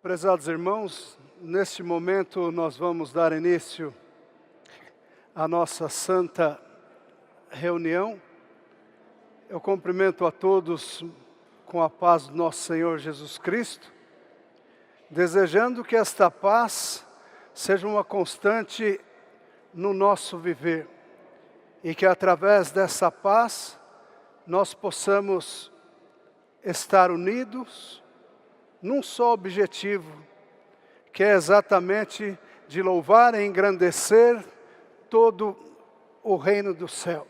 Prezados irmãos, neste momento nós vamos dar início à nossa santa reunião. Eu cumprimento a todos com a paz do nosso Senhor Jesus Cristo, desejando que esta paz seja uma constante no nosso viver e que através dessa paz nós possamos estar unidos num só objetivo, que é exatamente de louvar e engrandecer todo o reino do céu.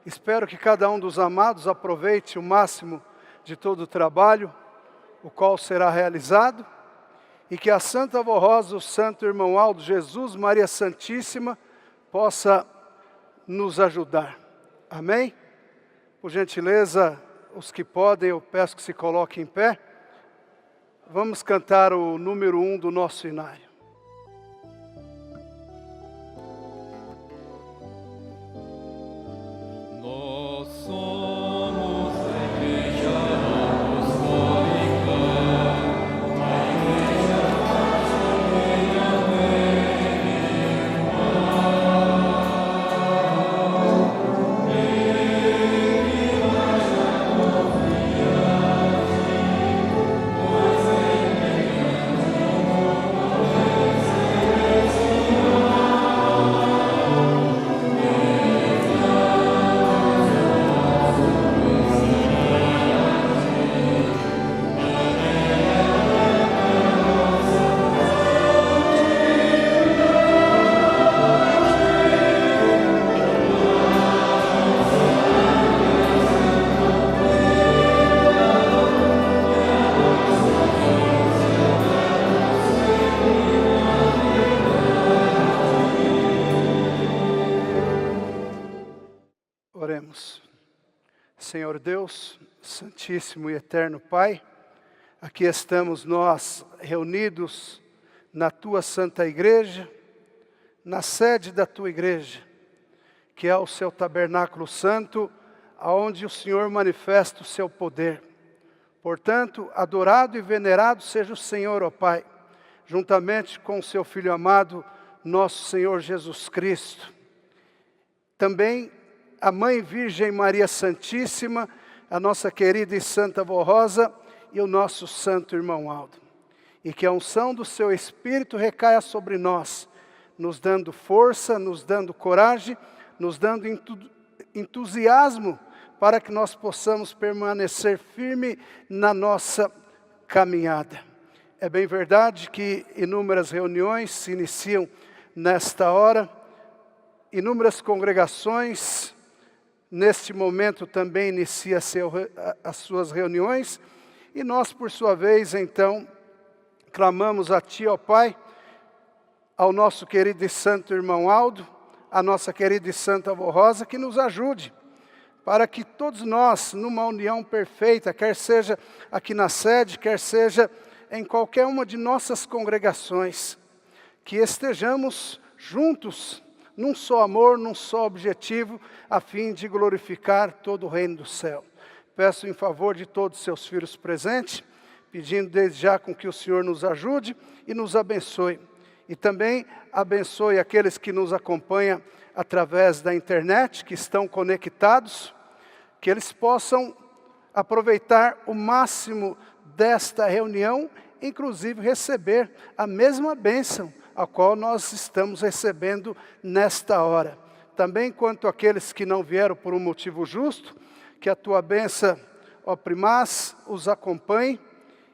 Espero que cada um dos amados aproveite o máximo de todo o trabalho, o qual será realizado, e que a Santa Avó Rosa, o Santo Irmão Aldo, Jesus, Maria Santíssima, possa nos ajudar. Amém? Por gentileza, os que podem, eu peço que se coloquem em pé. Vamos cantar o número 1 do nosso inário. Nós somos a Igreja Apostólica, a Igreja Brasileira Oremos. Senhor Deus, Santíssimo e Eterno Pai, aqui estamos nós reunidos na Tua Santa Igreja, na sede da Tua Igreja, que é o Seu tabernáculo santo, aonde o Senhor manifesta o Seu poder. Portanto, adorado e venerado seja o Senhor, ó Pai, juntamente com o Seu Filho amado, nosso Senhor Jesus Cristo. Também a Mãe Virgem Maria Santíssima, a nossa querida e Santa Avó Rosa e o nosso Santo Irmão Aldo. E que a unção do Seu Espírito recaia sobre nós, nos dando força, nos dando coragem, nos dando entusiasmo para que nós possamos permanecer firme na nossa caminhada. É bem verdade que inúmeras reuniões se iniciam nesta hora, inúmeras congregações neste momento também inicia as suas reuniões, e nós, por sua vez, então, clamamos a Ti, ó Pai, ao nosso querido e santo irmão Aldo, a nossa querida e santa Avó Rosa, que nos ajude, para que todos nós, numa união perfeita, quer seja aqui na sede, quer seja em qualquer uma de nossas congregações, que estejamos juntos, num só amor, num só objetivo, a fim de glorificar todo o reino do céu. Peço em favor de todos os seus filhos presentes, pedindo desde já com que o Senhor nos ajude e nos abençoe. E também abençoe aqueles que nos acompanham através da internet, que estão conectados, que eles possam aproveitar o máximo desta reunião, inclusive receber a mesma bênção a qual nós estamos recebendo nesta hora. Também quanto àqueles que não vieram por um motivo justo, que a Tua bênção, ó primaz, os acompanhe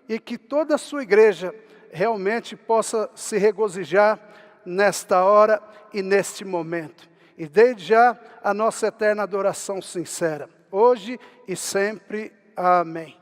e que toda a Sua igreja realmente possa se regozijar nesta hora e neste momento. E desde já a nossa eterna adoração sincera, hoje e sempre. Amém.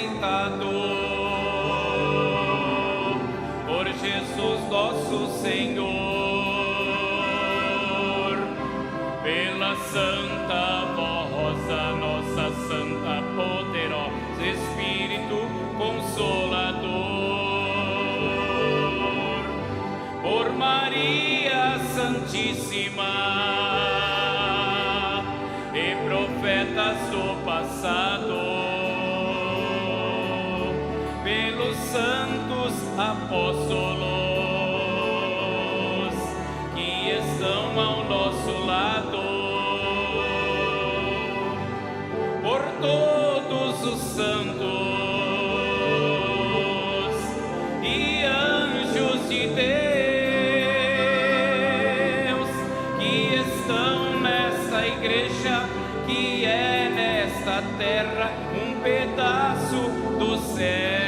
sustentador, por Jesus nosso Senhor, pela santa voz, a nossa santa poderosa Espírito Consolador, por Maria Santíssima e profetas do passado, pelos santos apóstolos que estão ao nosso lado, por todos os santos e anjos de Deus que estão nesta igreja, que é nesta terra um pedaço do céu.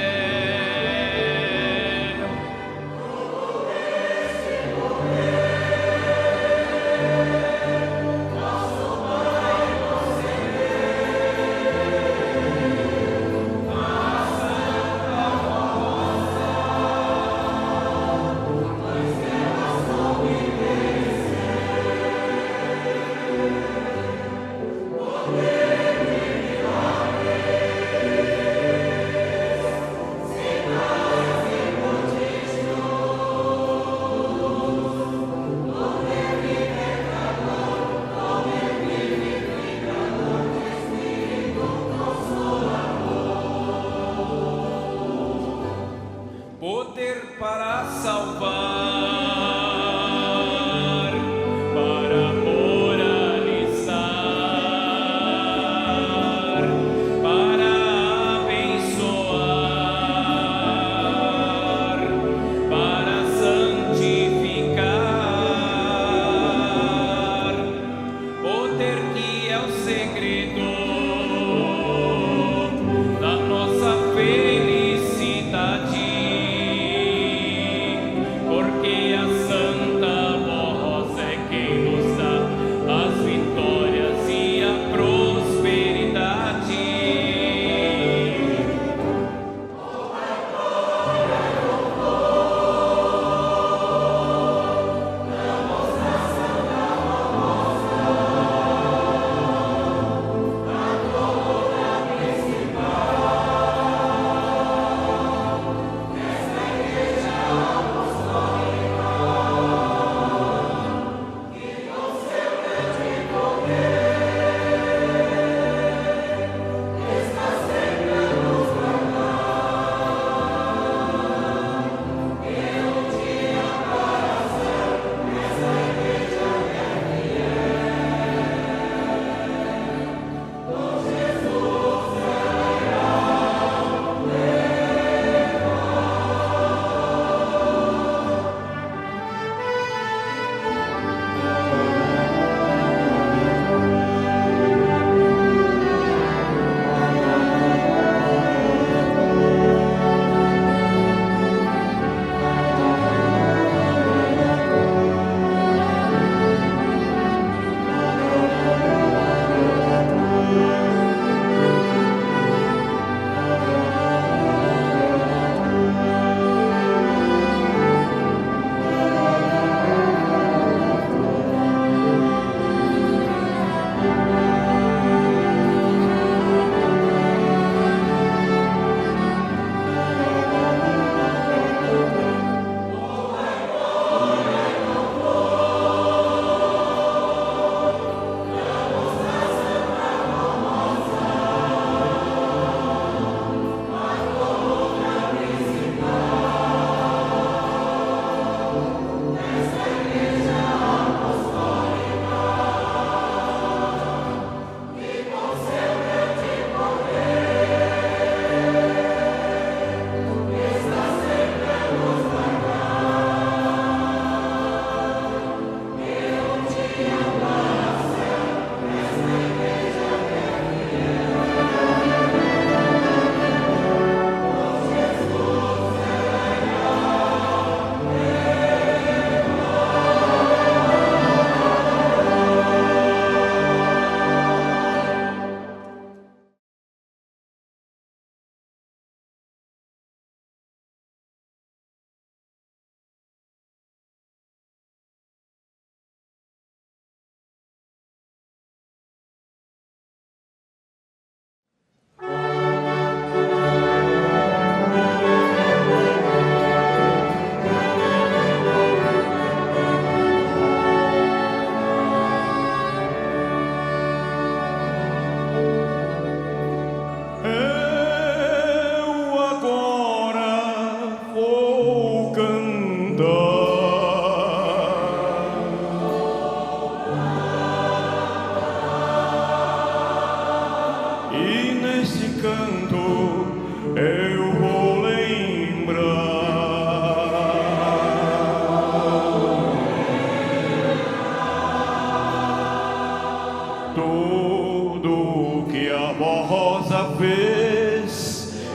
Poder para salvar, para moralizar, para abençoar, para santificar, poder que é o segredo da nossa felicidade.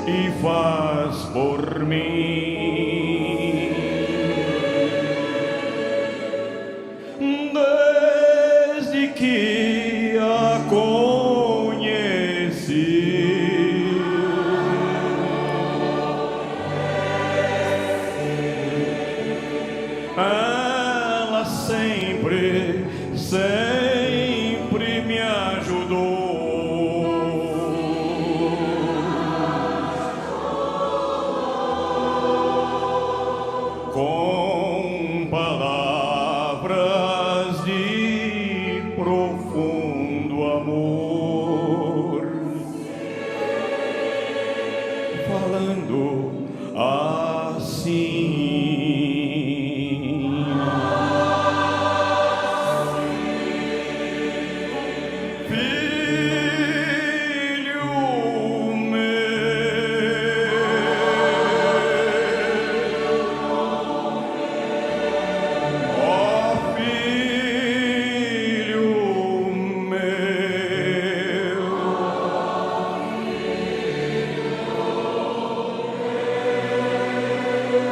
e faz por mim. Desde que a conheci, ela sempre me ajudou. Com palavras de profundo amor, falando assim: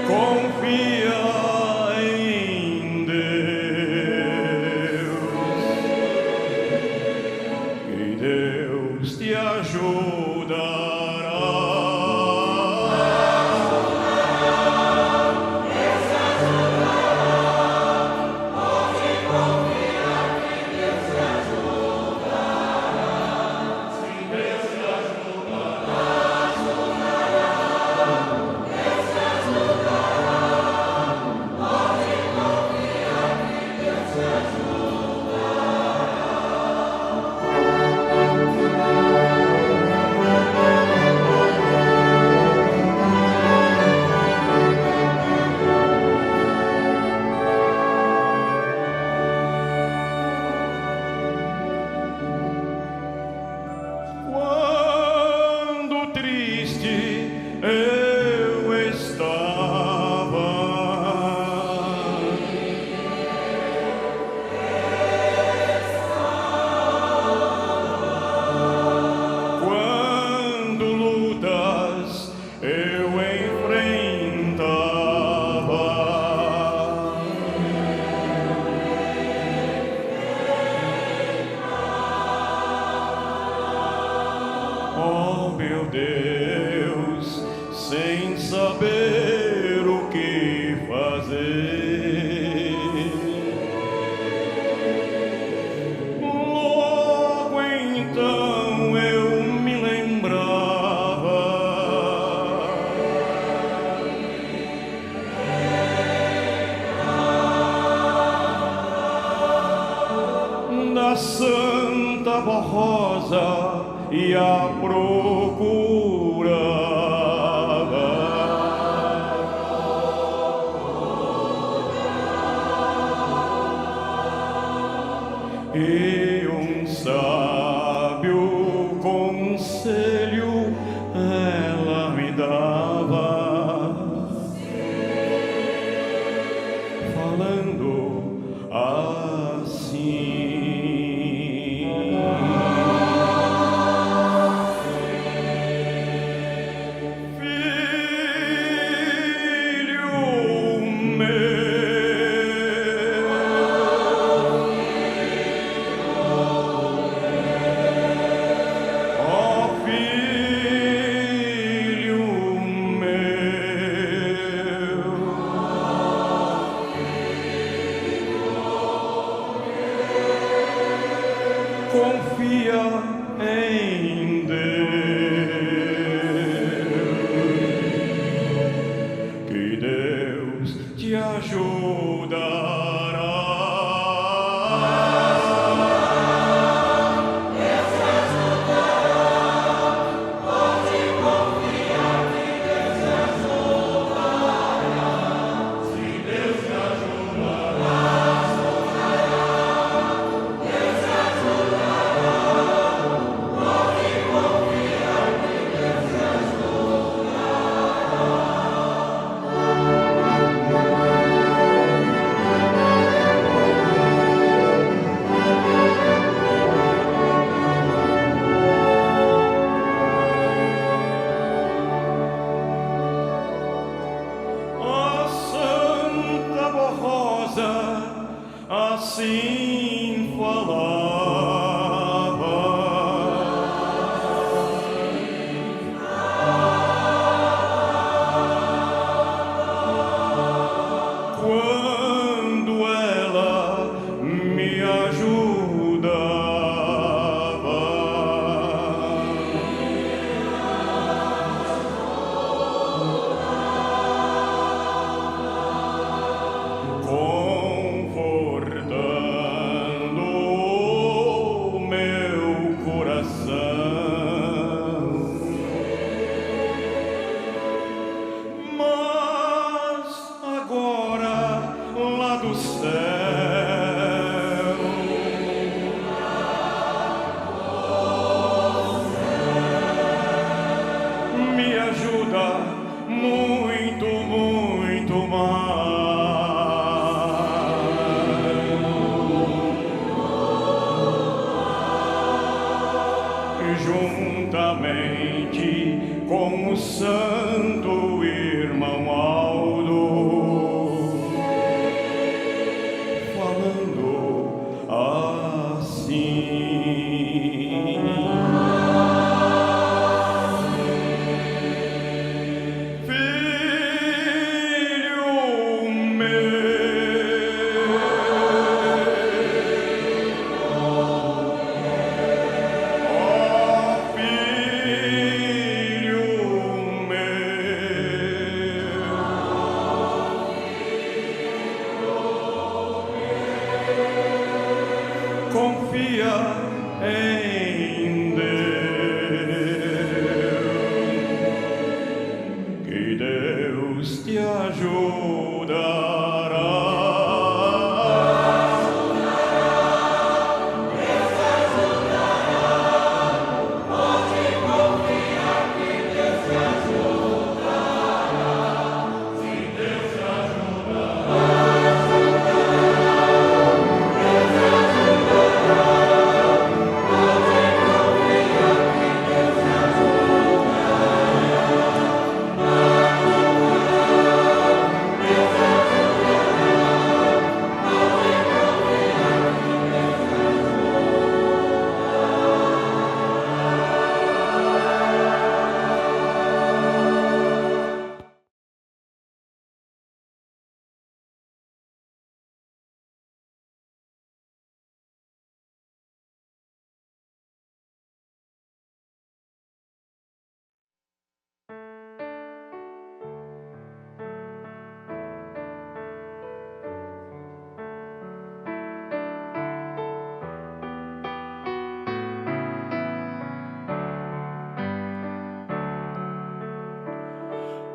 confia em Deus, e Deus te ajudará. Quando triste eu estava, quando lutas eu enfrentava, oh meu Deus, sem saber o que fazer, logo então eu me lembrava da Santa Rosa e a procurava. E um sábio conselho ela me dava, falando assim: filho assim falava. Quando ela me ajudava, confortando o meu coração. Mas agora lá do céu, me ajuda muito, muito mais. Juntamente com o santo irmão Aldo, falando assim: filho meu, ó filho meu, confia em Deus, que Deus te ajudará.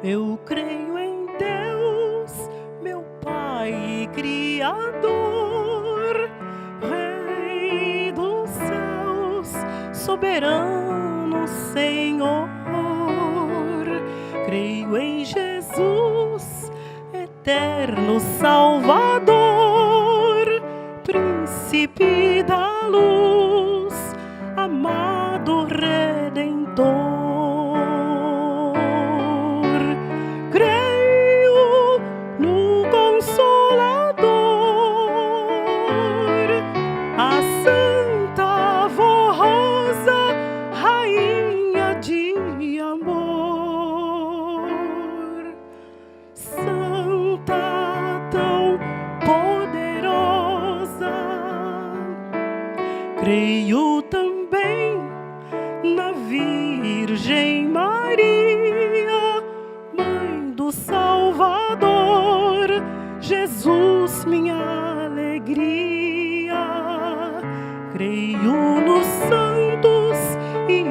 Eu creio em Deus, meu Pai e Criador, Rei dos céus, soberano Senhor. Creio em Jesus, eterno Salvador, Príncipe da luz, amado Redentor. Creio também na Virgem Maria, Mãe do Salvador, Jesus, minha alegria. Creio nos santos e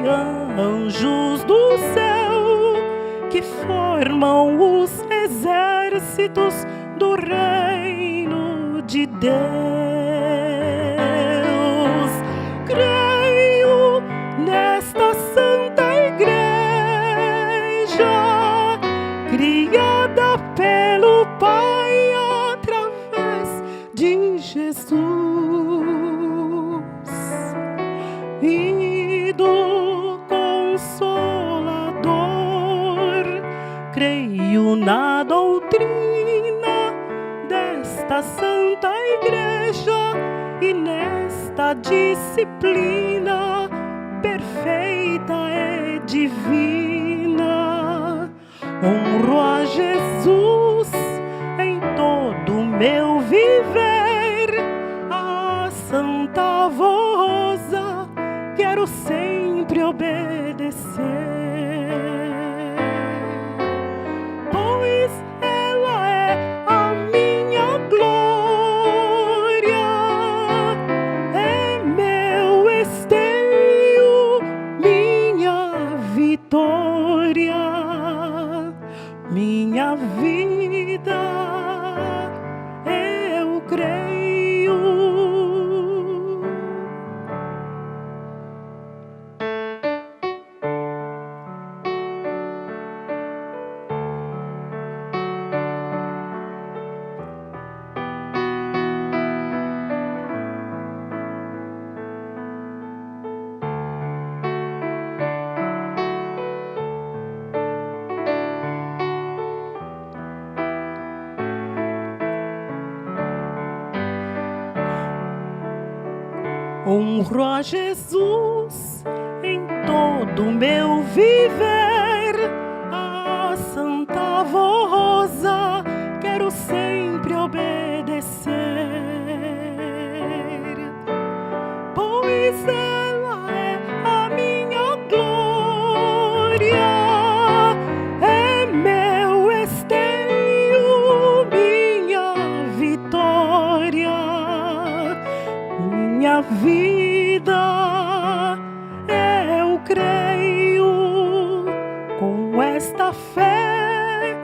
anjos do céu, que formam os exércitos do reino de Deus. Creio nesta santa igreja, criada pelo Pai através de Jesus, e do Consolador. Creio na doutrina desta santa igreja, esta disciplina perfeita e divina. Honro a Jesus em todo meu viver, a Santa Rosa quero sempre obedecer, pois ela é a minha glória, é meu esteio, minha vitória, minha vida, eu creio. Honro a Jesus em todo meu viver, a Santa Rosa quero sempre obedecer, pois ela é a minha glória, é meu esteio, minha vitória, minha vida, eu creio. Com esta fé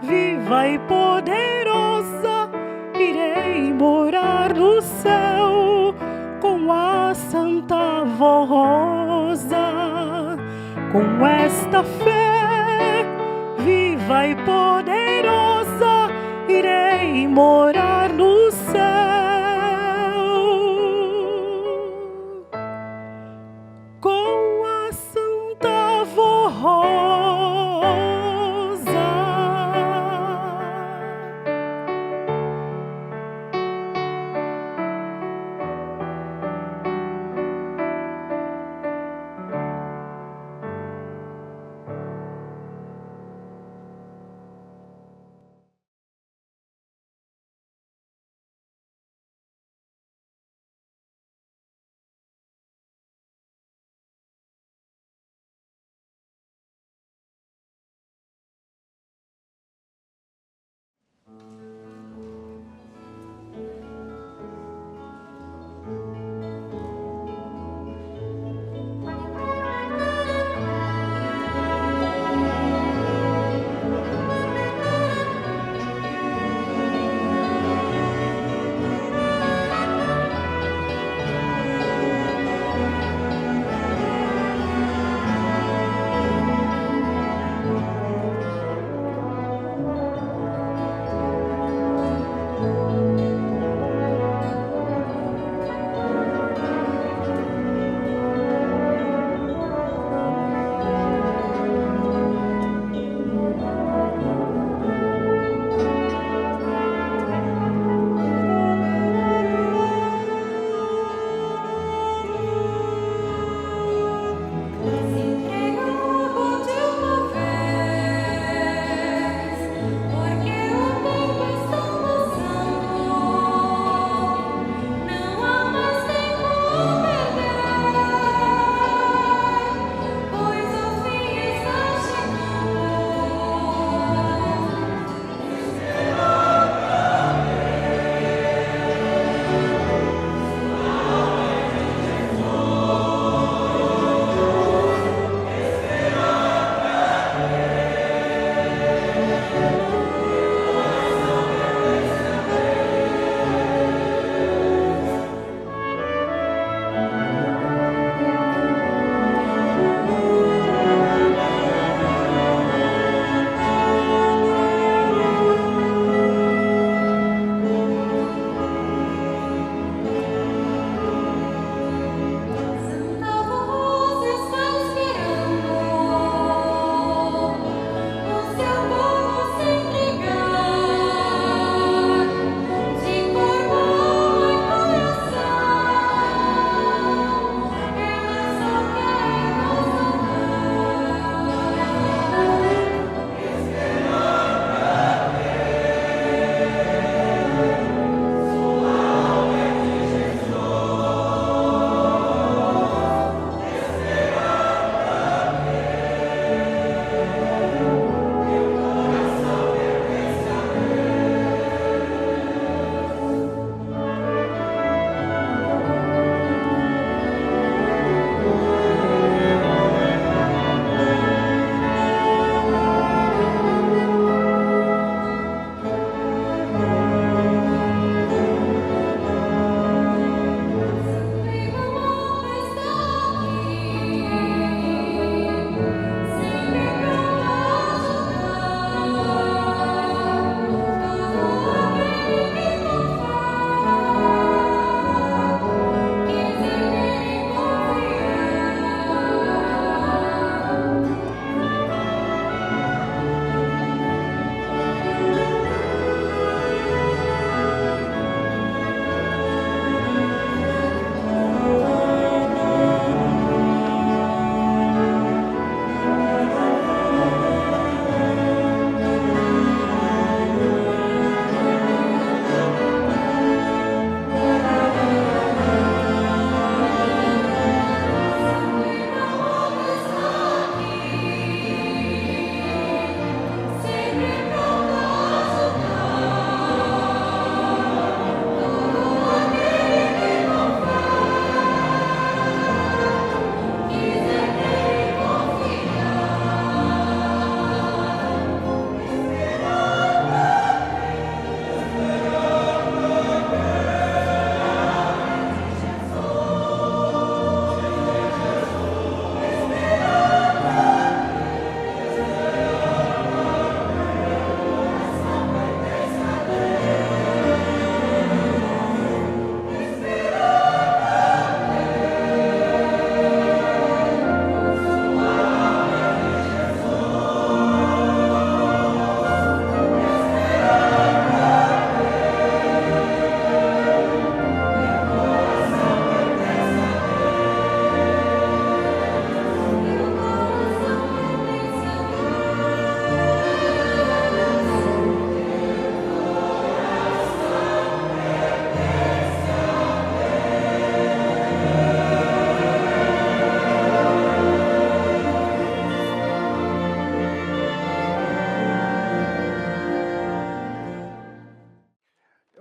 viva e poderosa, irei morar no céu com a Santa Rosa. Com esta fé viva e poderosa, irei morar no céu.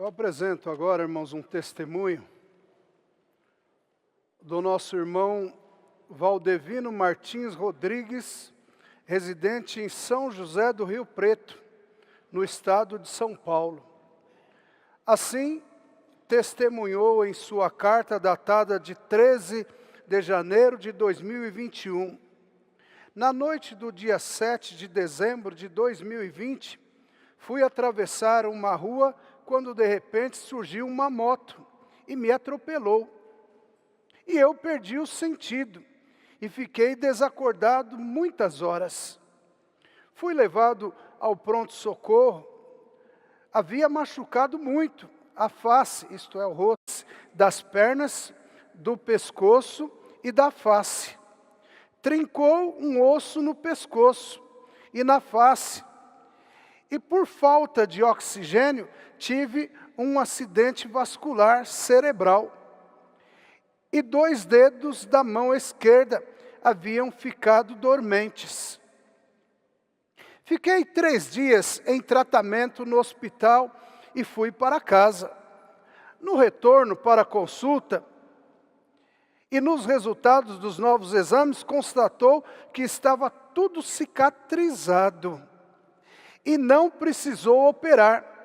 Eu apresento agora, irmãos, um testemunho do nosso irmão Valdevino Martins Rodrigues, residente em São José do Rio Preto, no estado de São Paulo. Assim, testemunhou em sua carta datada de 13 de janeiro de 2021. Na noite do dia 7 de dezembro de 2020, fui atravessar uma rua quando de repente surgiu uma moto e me atropelou. E eu perdi o sentido e fiquei desacordado muitas horas. Fui levado ao pronto-socorro. Havia machucado muito a face, isto é, o rosto, das pernas, do pescoço e da face. Trincou um osso no pescoço e na face. E por falta de oxigênio, tive um acidente vascular cerebral. E 2 dedos da mão esquerda haviam ficado dormentes. Fiquei 3 dias em tratamento no hospital e fui para casa. No retorno para a consulta, e nos resultados dos novos exames, constatou que estava tudo cicatrizado e não precisou operar.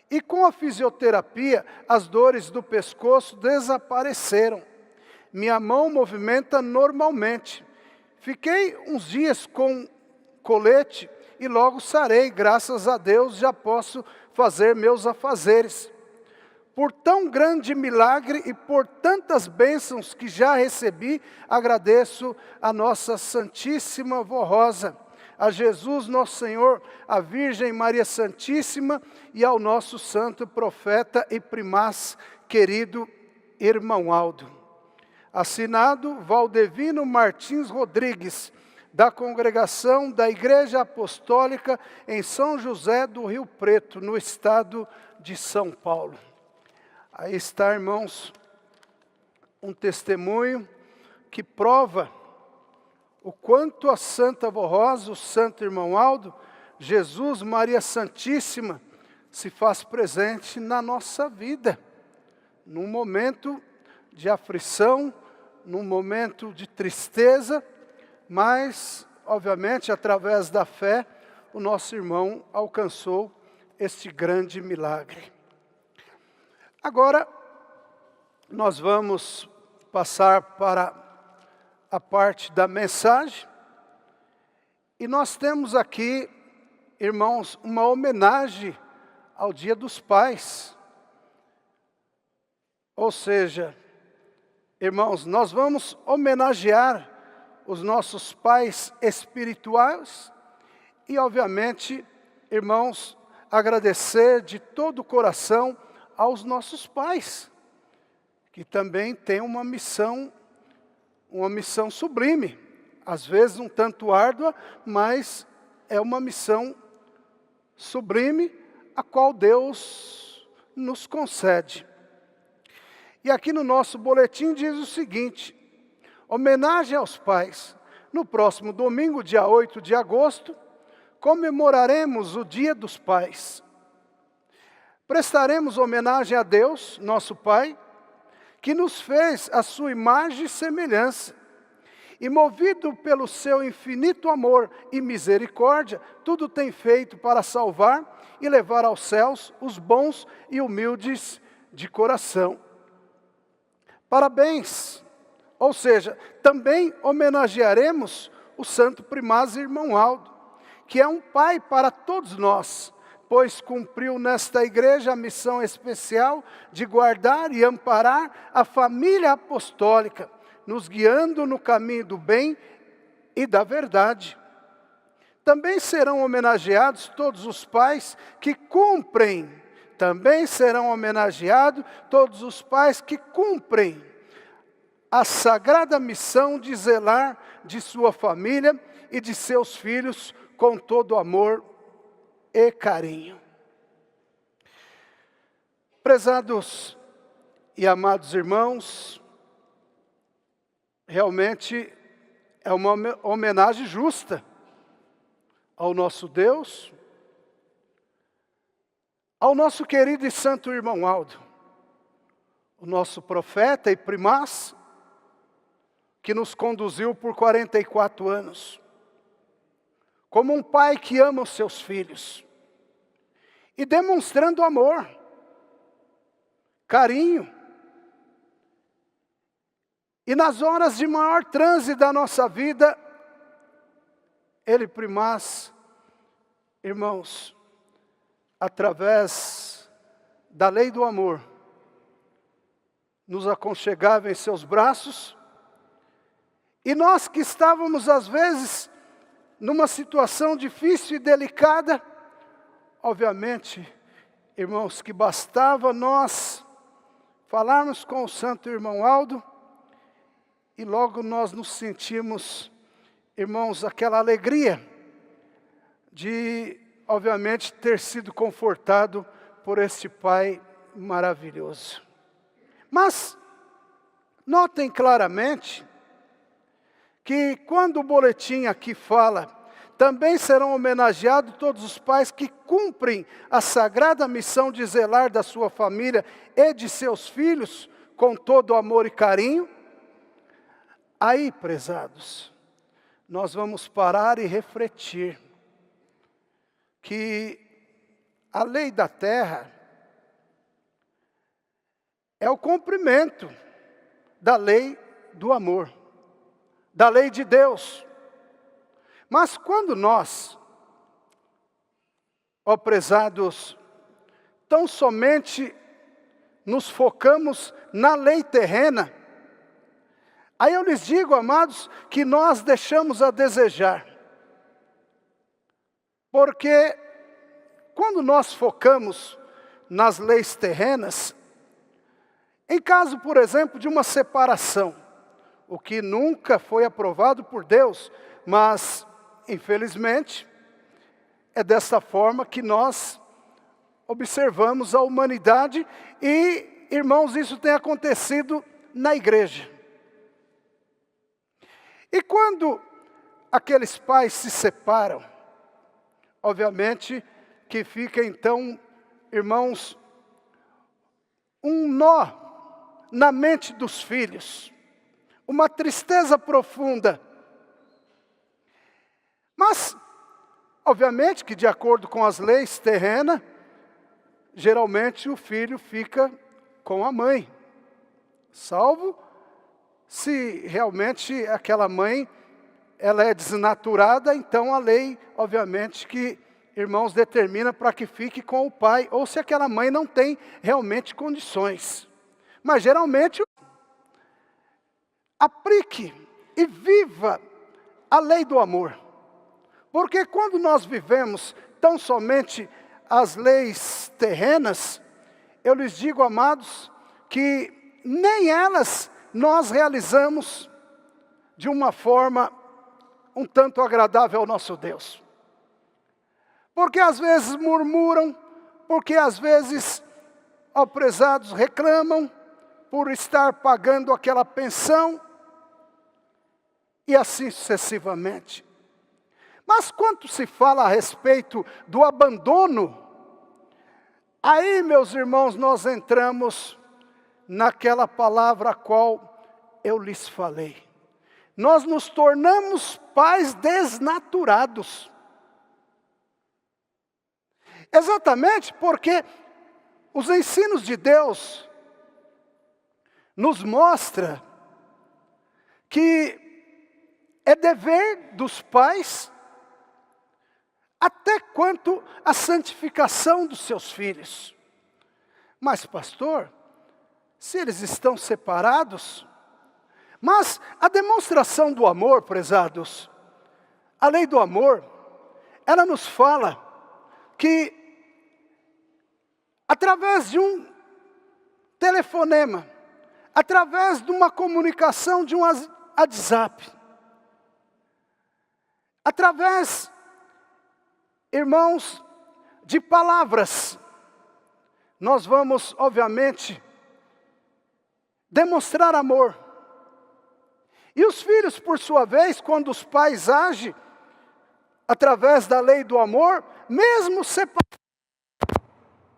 E com a fisioterapia, as dores do pescoço desapareceram. Minha mão movimenta normalmente. Fiquei uns dias com colete e logo sarei, graças a Deus já posso fazer meus afazeres. Por tão grande milagre e por tantas bênçãos que já recebi, agradeço a nossa Santíssima Vó Rosa, a Jesus nosso Senhor, a Virgem Maria Santíssima e ao nosso santo profeta e primaz, querido irmão Aldo. Assinado Valdevino Martins Rodrigues, da congregação da Igreja Apostólica em São José do Rio Preto, no estado de São Paulo. Aí está, irmãos, um testemunho que prova o quanto a Santa Vó Rosa, o Santo Irmão Aldo, Jesus, Maria Santíssima, se faz presente na nossa vida, num momento de aflição, num momento de tristeza, mas, obviamente, através da fé, o nosso irmão alcançou este grande milagre. Agora, nós vamos passar para a parte da mensagem. E nós temos aqui, irmãos, uma homenagem ao Dia dos Pais. Ou seja, irmãos, nós vamos homenagear os nossos pais espirituais e, obviamente, irmãos, agradecer de todo o coração aos nossos pais, que também têm uma missão sublime, às vezes um tanto árdua, mas é uma missão sublime, a qual Deus nos concede. E aqui no nosso boletim diz o seguinte: homenagem aos pais. No próximo domingo, dia 8 de agosto, comemoraremos o Dia dos Pais. Prestaremos homenagem a Deus, nosso Pai, que nos fez a sua imagem e semelhança. E movido pelo seu infinito amor e misericórdia, tudo tem feito para salvar e levar aos céus os bons e humildes de coração. Parabéns! Ou seja, também homenagearemos o Santo Primaz Irmão Aldo, que é um pai para todos nós, pois cumpriu nesta igreja a missão especial de guardar e amparar a família apostólica, nos guiando no caminho do bem e da verdade. Também serão homenageados todos os pais que cumprem, a sagrada missão de zelar de sua família e de seus filhos com todo amor e carinho. Prezados e amados irmãos, realmente é uma homenagem justa ao nosso Deus, ao nosso querido e santo irmão Aldo, o nosso profeta e primaz, que nos conduziu por 44 anos, como um pai que ama os seus filhos, e demonstrando amor, carinho, e nas horas de maior transe da nossa vida, ele primaz, irmãos, através da lei do amor, nos aconchegava em seus braços, e nós que estávamos às vezes numa situação difícil e delicada, obviamente, irmãos, que bastava nós falarmos com o santo irmão Aldo, e logo nós nos sentimos, irmãos, aquela alegria de, obviamente, ter sido confortado por este Pai maravilhoso. Mas, notem claramente, que quando o boletim aqui fala, também serão homenageados todos os pais que cumprem a sagrada missão de zelar da sua família e de seus filhos com todo amor e carinho. Aí, prezados, nós vamos parar e refletir que a lei da terra é o cumprimento da lei do amor, da lei de Deus. Mas quando nós, ó prezados, tão somente nos focamos na lei terrena, aí eu lhes digo, amados, que nós deixamos a desejar. Porque quando nós focamos nas leis terrenas, em caso, por exemplo, de uma separação, o que nunca foi aprovado por Deus, mas, infelizmente, é dessa forma que nós observamos a humanidade e, irmãos, isso tem acontecido na igreja. E quando aqueles pais se separam, obviamente que fica então, irmãos, um nó na mente dos filhos, uma tristeza profunda. Mas, obviamente que de acordo com as leis terrenas, geralmente o filho fica com a mãe, salvo se realmente aquela mãe, ela é desnaturada, então a lei, obviamente que, irmãos, determina para que fique com o pai, ou se aquela mãe não tem realmente condições. Mas geralmente, aplique e viva a lei do amor. Porque quando nós vivemos tão somente as leis terrenas, eu lhes digo, amados, que nem elas nós realizamos de uma forma um tanto agradável ao nosso Deus. Porque às vezes murmuram, porque às vezes, ó prezados, reclamam por estar pagando aquela pensão, e assim sucessivamente. Mas quando se fala a respeito do abandono, aí, meus irmãos, nós entramos naquela palavra a qual eu lhes falei. Nós nos tornamos pais desnaturados. Exatamente porque os ensinos de Deus nos mostra que é dever dos pais até quanto à santificação dos seus filhos. Mas, pastor, se eles estão separados, mas a demonstração do amor, prezados, a lei do amor, ela nos fala que através de um telefonema, através de uma comunicação, de um WhatsApp, através, irmãos, de palavras, nós vamos, obviamente, demonstrar amor. E os filhos, por sua vez, quando os pais agem através da lei do amor, mesmo separados,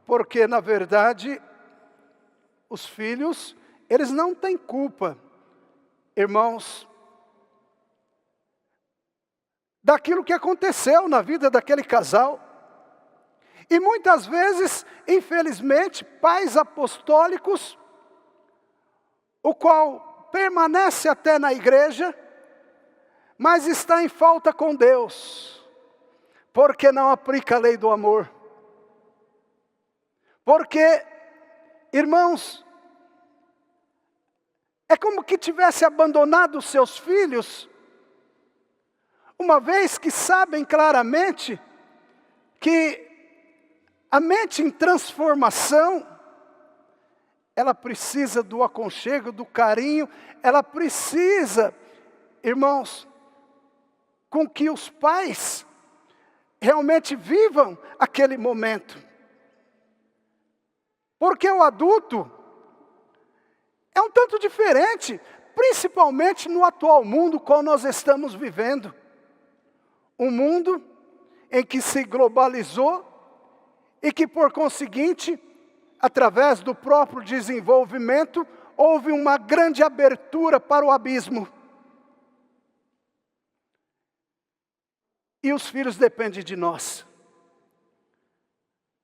Porque, na verdade, os filhos, eles não têm culpa, irmãos, daquilo que aconteceu na vida daquele casal. E muitas vezes, infelizmente, pais apostólicos, o qual permanece até na igreja, mas está em falta com Deus, porque não aplica a lei do amor. Porque, irmãos, é como que tivesse abandonado os seus filhos, uma vez que sabem claramente que a mente em transformação, ela precisa do aconchego, do carinho, ela precisa, irmãos, com que os pais realmente vivam aquele momento. Porque o adulto é um tanto diferente, principalmente no atual mundo qual nós estamos vivendo. Um mundo em que se globalizou e que, por conseguinte, através do próprio desenvolvimento, houve uma grande abertura para o abismo. E os filhos dependem de nós.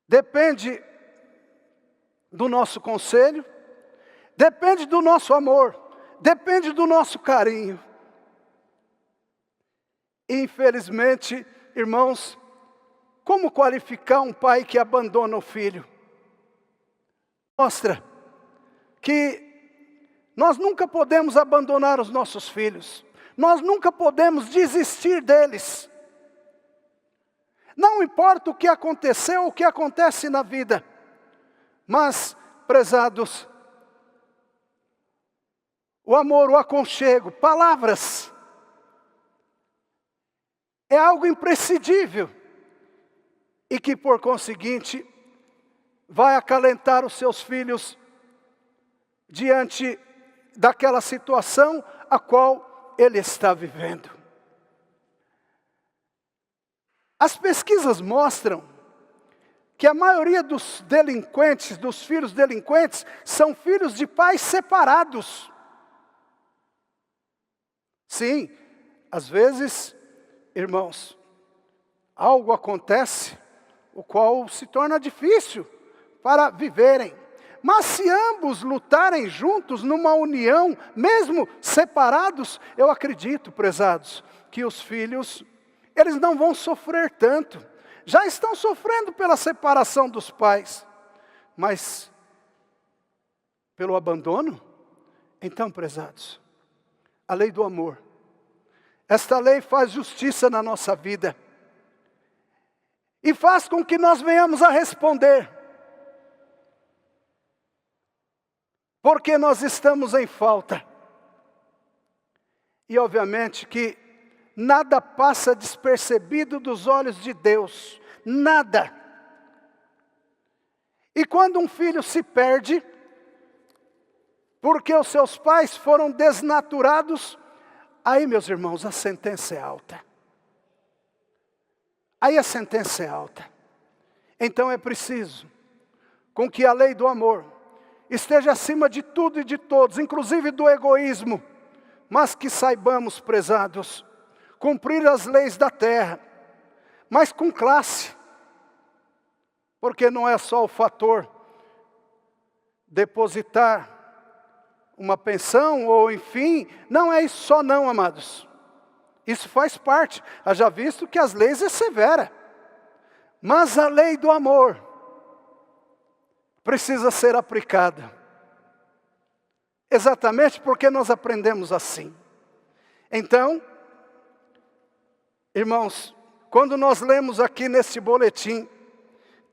Depende do nosso conselho, depende do nosso amor, depende do nosso carinho. Infelizmente, irmãos, como qualificar um pai que abandona o filho? Mostra que nós nunca podemos abandonar os nossos filhos. Nós nunca podemos desistir deles. Não importa o que aconteceu ou o que acontece na vida. Mas, prezados, o amor, o aconchego, palavras, é algo imprescindível. E que, por conseguinte, vai acalentar os seus filhos diante daquela situação a qual ele está vivendo. As pesquisas mostram que a maioria dos delinquentes, dos filhos delinquentes, são filhos de pais separados. Sim, às vezes, irmãos, algo acontece, o qual se torna difícil para viverem. Mas se ambos lutarem juntos numa união, mesmo separados, eu acredito, prezados, que os filhos, eles não vão sofrer tanto. Já estão sofrendo pela separação dos pais. Mas, pelo abandono? Então, prezados, a lei do amor. Esta lei faz justiça na nossa vida. E faz com que nós venhamos a responder. Porque nós estamos em falta. E obviamente que nada passa despercebido dos olhos de Deus. Nada. E quando um filho se perde, porque os seus pais foram desnaturados, aí, meus irmãos, a sentença é alta. Aí a sentença é alta. Então é preciso com que a lei do amor esteja acima de tudo e de todos, inclusive do egoísmo, mas que saibamos, prezados, cumprir as leis da terra, mas com classe, porque não é só o fator depositar uma pensão ou enfim, não é isso só não, amados. Isso faz parte, haja visto que as leis é severa, mas a lei do amor precisa ser aplicada, exatamente porque nós aprendemos assim. Então, irmãos, quando nós lemos aqui neste boletim,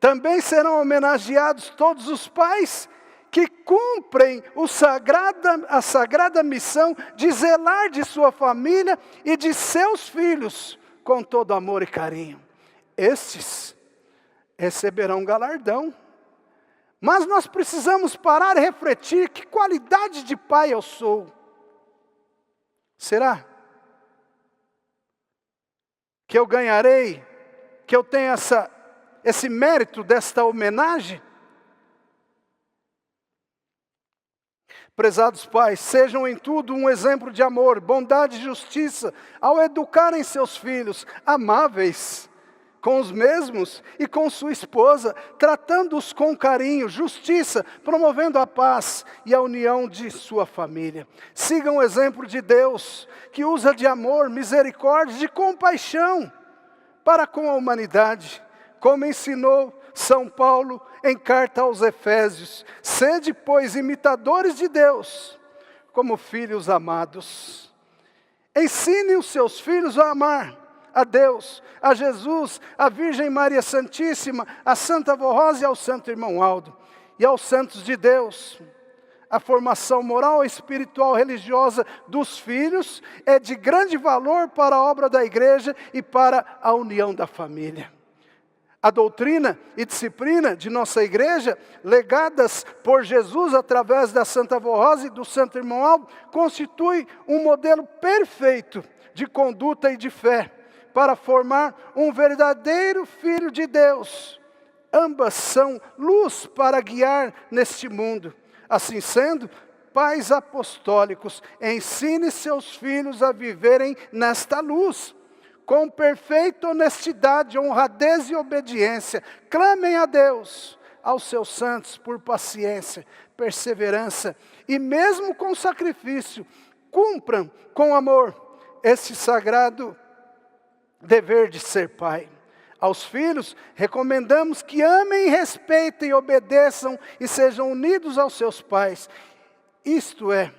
também serão homenageados todos os pais que cumprem a sagrada missão de zelar de sua família e de seus filhos com todo amor e carinho. Estes receberão galardão. Mas nós precisamos parar e refletir que qualidade de pai eu sou. Será que eu ganharei, que eu tenho esse mérito desta homenagem? Prezados pais, sejam em tudo um exemplo de amor, bondade e justiça, ao educarem seus filhos, amáveis com os mesmos e com sua esposa, tratando-os com carinho, justiça, promovendo a paz e a união de sua família. Sigam o exemplo de Deus, que usa de amor, misericórdia, de compaixão para com a humanidade, como ensinou São Paulo em carta aos Efésios: sede, pois, imitadores de Deus, como filhos amados. Ensinem os seus filhos a amar a Deus, a Jesus, a Virgem Maria Santíssima, a Santa Avó Rosa e ao Santo Irmão Aldo, e aos santos de Deus. A formação moral, espiritual, religiosa dos filhos é de grande valor para a obra da igreja e para a união da família. A doutrina e disciplina de nossa igreja, legadas por Jesus através da Santa Avó Rosa e do Santo Irmão Aldo, constitui um modelo perfeito de conduta e de fé, para formar um verdadeiro filho de Deus. Ambas são luz para guiar neste mundo. Assim sendo, pais apostólicos, ensine seus filhos a viverem nesta luz, com perfeita honestidade, honradez e obediência. Clamem a Deus, aos seus santos, por paciência, perseverança e mesmo com sacrifício, cumpram com amor esse sagrado dever de ser pai. Aos filhos, recomendamos que amem, respeitem, obedeçam e sejam unidos aos seus pais. Isto é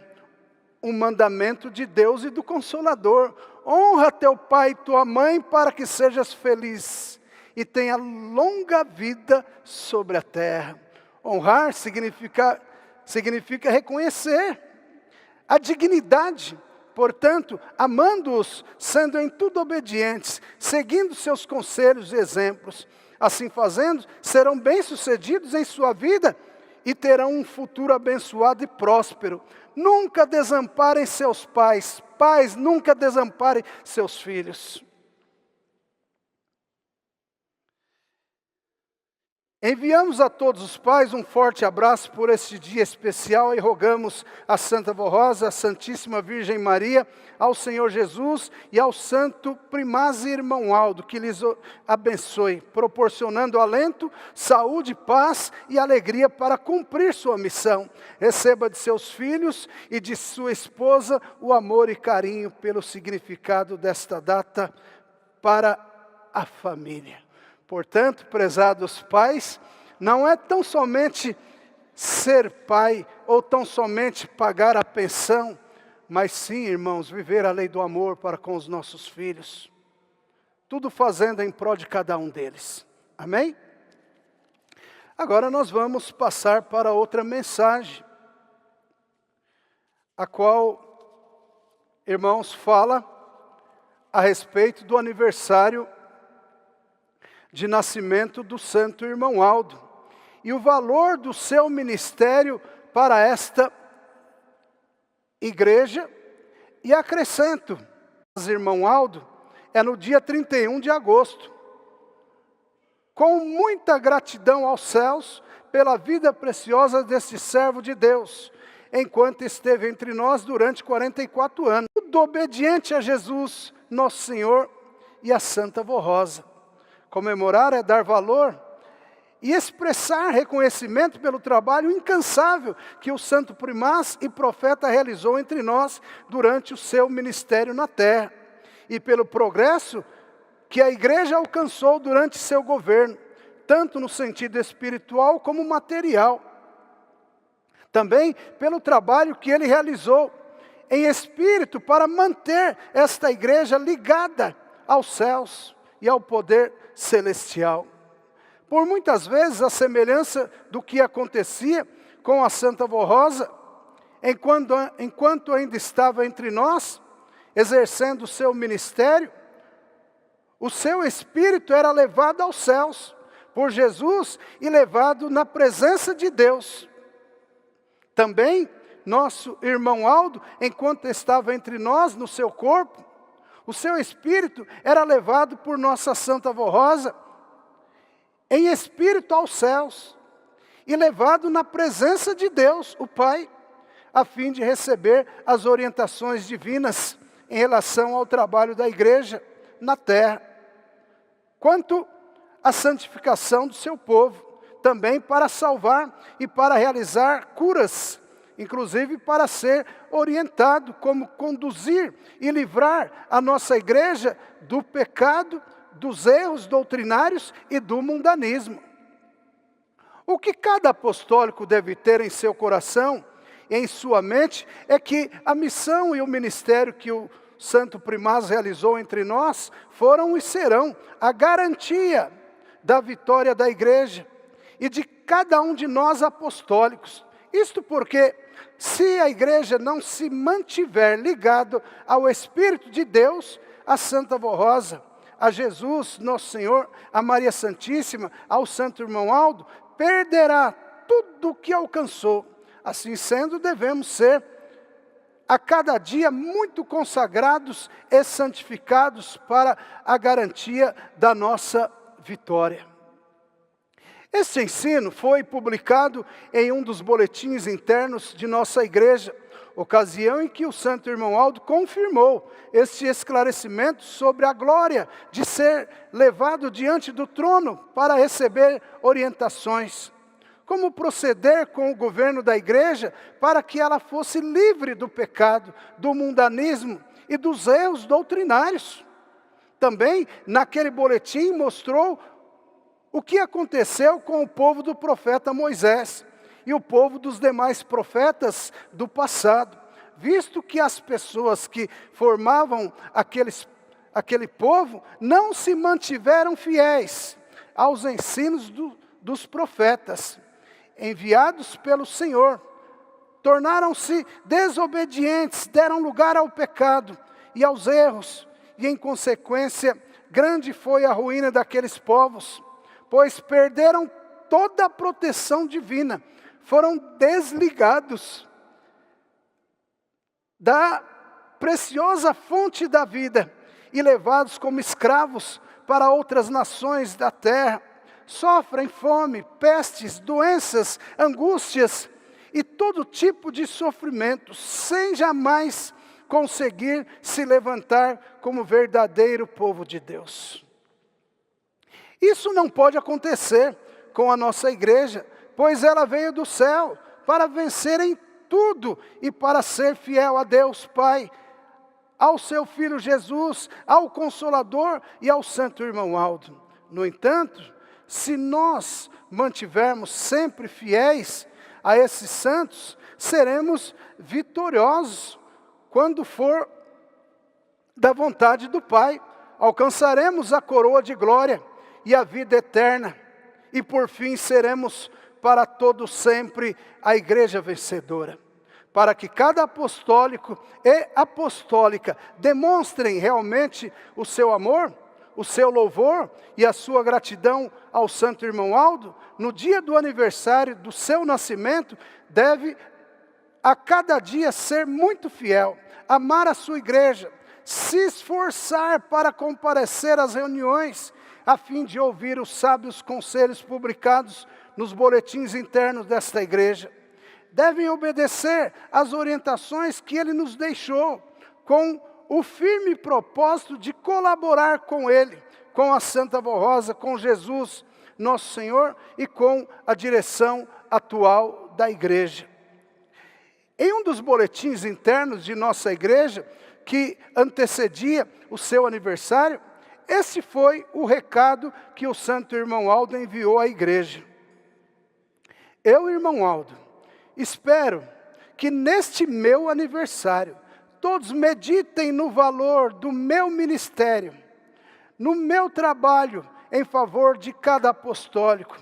um mandamento de Deus e do Consolador. Honra teu pai e tua mãe para que sejas feliz e tenha longa vida sobre a terra. Honrar significa reconhecer a dignidade. Portanto, amando-os, sendo em tudo obedientes, seguindo seus conselhos e exemplos. Assim fazendo, serão bem-sucedidos em sua vida e terão um futuro abençoado e próspero. Nunca desamparem seus pais. Pais, nunca desamparem seus filhos. Enviamos a todos os pais um forte abraço por este dia especial e rogamos a Santa Avó Rosa, a Santíssima Virgem Maria, ao Senhor Jesus e ao Santo Primaz e Irmão Aldo, que lhes abençoe, proporcionando alento, saúde, paz e alegria para cumprir sua missão. Receba de seus filhos e de sua esposa o amor e carinho pelo significado desta data para a família. Portanto, prezados pais, não é tão somente ser pai ou tão somente pagar a pensão, mas sim, irmãos, viver a lei do amor para com os nossos filhos. Tudo fazendo em prol de cada um deles. Amém? Agora nós vamos passar para outra mensagem, a qual, irmãos, fala a respeito do aniversário de nascimento do Santo Irmão Aldo, e o valor do seu ministério para esta igreja, e acrescento, Irmão Aldo, é no dia 31 de agosto, com muita gratidão aos céus, pela vida preciosa deste servo de Deus, enquanto esteve entre nós durante 44 anos, tudo obediente a Jesus, nosso Senhor, e a Santa Avó Rosa. Comemorar é dar valor e expressar reconhecimento pelo trabalho incansável que o Santo Primaz e Profeta realizou entre nós durante o seu ministério na terra, e pelo progresso que a igreja alcançou durante seu governo, tanto no sentido espiritual como material. Também pelo trabalho que ele realizou em espírito para manter esta igreja ligada aos céus e ao poder celestial. Por muitas vezes, a semelhança do que acontecia com a Santa Avó Rosa, enquanto ainda estava entre nós, exercendo o seu ministério, o seu espírito era levado aos céus por Jesus e levado na presença de Deus. Também, nosso irmão Aldo, enquanto estava entre nós no seu corpo, o seu espírito era levado por nossa Santa Avó Rosa, em espírito aos céus, e levado na presença de Deus, o Pai, a fim de receber as orientações divinas em relação ao trabalho da igreja na terra, quanto à santificação do seu povo, também para salvar e para realizar curas, inclusive para ser orientado como conduzir e livrar a nossa igreja do pecado, dos erros doutrinários e do mundanismo. O que cada apostólico deve ter em seu coração e em sua mente é que a missão e o ministério que o Santo Primaz realizou entre nós foram e serão a garantia da vitória da igreja e de cada um de nós apostólicos. Isto porque, se a igreja não se mantiver ligado ao Espírito de Deus, a Santa Vó Rosa, a Jesus, nosso Senhor, a Maria Santíssima, ao Santo Irmão Aldo, perderá tudo o que alcançou. Assim sendo, devemos ser a cada dia muito consagrados e santificados para a garantia da nossa vitória. Este ensino foi publicado em um dos boletins internos de nossa igreja, ocasião em que o Santo Irmão Aldo confirmou este esclarecimento sobre a glória de ser levado diante do trono para receber orientações. Como proceder com o governo da igreja para que ela fosse livre do pecado, do mundanismo e dos erros doutrinários. Também, naquele boletim, mostrou o que aconteceu com o povo do profeta Moisés e o povo dos demais profetas do passado, visto que as pessoas que formavam aquele povo não se mantiveram fiéis aos ensinos dos profetas enviados pelo Senhor, tornaram-se desobedientes, deram lugar ao pecado e aos erros, e em consequência, grande foi a ruína daqueles povos, pois perderam toda a proteção divina, foram desligados da preciosa fonte da vida e levados como escravos para outras nações da terra. Sofrem fome, pestes, doenças, angústias e todo tipo de sofrimento, sem jamais conseguir se levantar como verdadeiro povo de Deus. Isso não pode acontecer com a nossa igreja, pois ela veio do céu para vencer em tudo e para ser fiel a Deus Pai, ao seu Filho Jesus, ao Consolador e ao Santo Irmão Aldo. No entanto, se nós mantivermos sempre fiéis a esses santos, seremos vitoriosos quando for da vontade do Pai. Alcançaremos a coroa de glória e a vida eterna. E por fim seremos para todo sempre a igreja vencedora. Para que cada apostólico e apostólica demonstrem realmente o seu amor, o seu louvor e a sua gratidão ao Santo Irmão Aldo, no dia do aniversário do seu nascimento, deve a cada dia ser muito fiel, amar a sua igreja, se esforçar para comparecer às reuniões, a fim de ouvir os sábios conselhos publicados nos boletins internos desta igreja. Devem obedecer às orientações que ele nos deixou, com o firme propósito de colaborar com ele, com a Santa Vó Rosa, com Jesus, nosso Senhor, e com a direção atual da igreja. Em um dos boletins internos de nossa igreja, que antecedia o seu aniversário, esse foi o recado que o Santo Irmão Aldo enviou à igreja. Eu, Irmão Aldo, espero que neste meu aniversário, todos meditem no valor do meu ministério, no meu trabalho em favor de cada apostólico